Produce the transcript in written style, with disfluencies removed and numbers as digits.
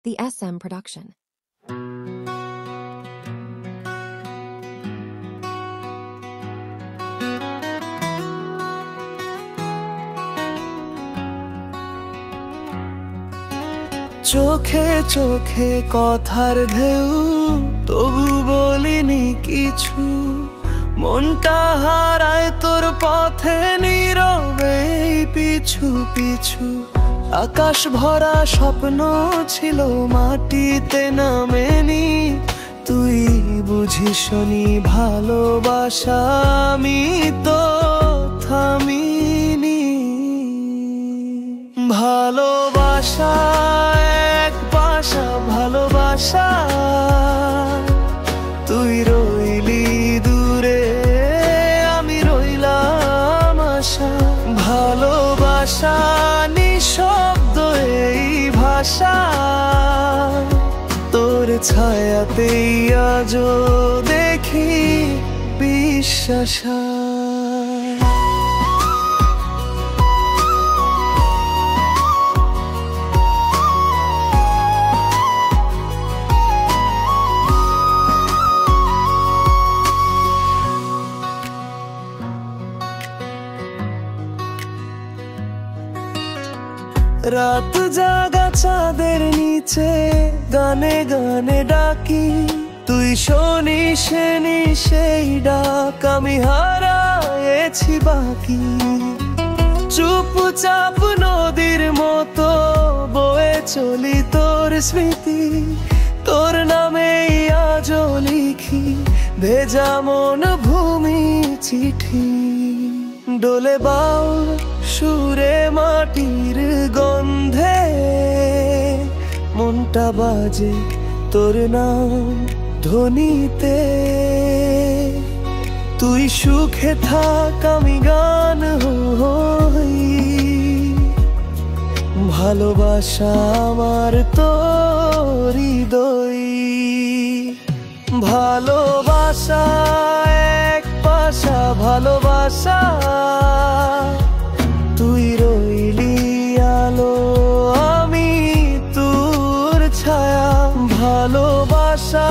The SM Production. চোখে চোখে কথার ঢেউ, তবু বলিনি কিছু। মনটা হারায় তোর পথে নীরবে পিছু পিছু। আকাশ ভরা স্বপ্ন ছিল মাটিতে নামেনি। তুই বুঝিসনি ভালোবাসা আমি তো থামিনি। ভালোবাসা এক বাসা, ভালোবাসা তুই রইলি দূরে, আমি রইলাম আশা। ভালোবাসা নিঃশব্দ এই ভাষা, তোর ছায়াতেই আজও দেখি বিশ্বাসা। রাত জাগা চাঁদের নিচে গানে গানে ডাকি। তুই শোনিস নি সেই ডাক, আমি হারায়েছি বাকি। চুপচাপ নদীর মতো বয়ে চলি তোর স্মৃতি। তোর নামেই আজও লিখি ভেজা মন ভূমি চিঠি। ডোলে বাউল সুরে মাটির গন্ধে, মনটা বাজে তোর নাম ধ্বনিতে। তুই সুখে থাক আমি গান হই, ভালোবাসা আমার তোর হৃদয়। ভালোবাসা এক পাশা, ভালোবাসা তুই রইলি আলো, আমি তোর ছায়া। ভালোবাসা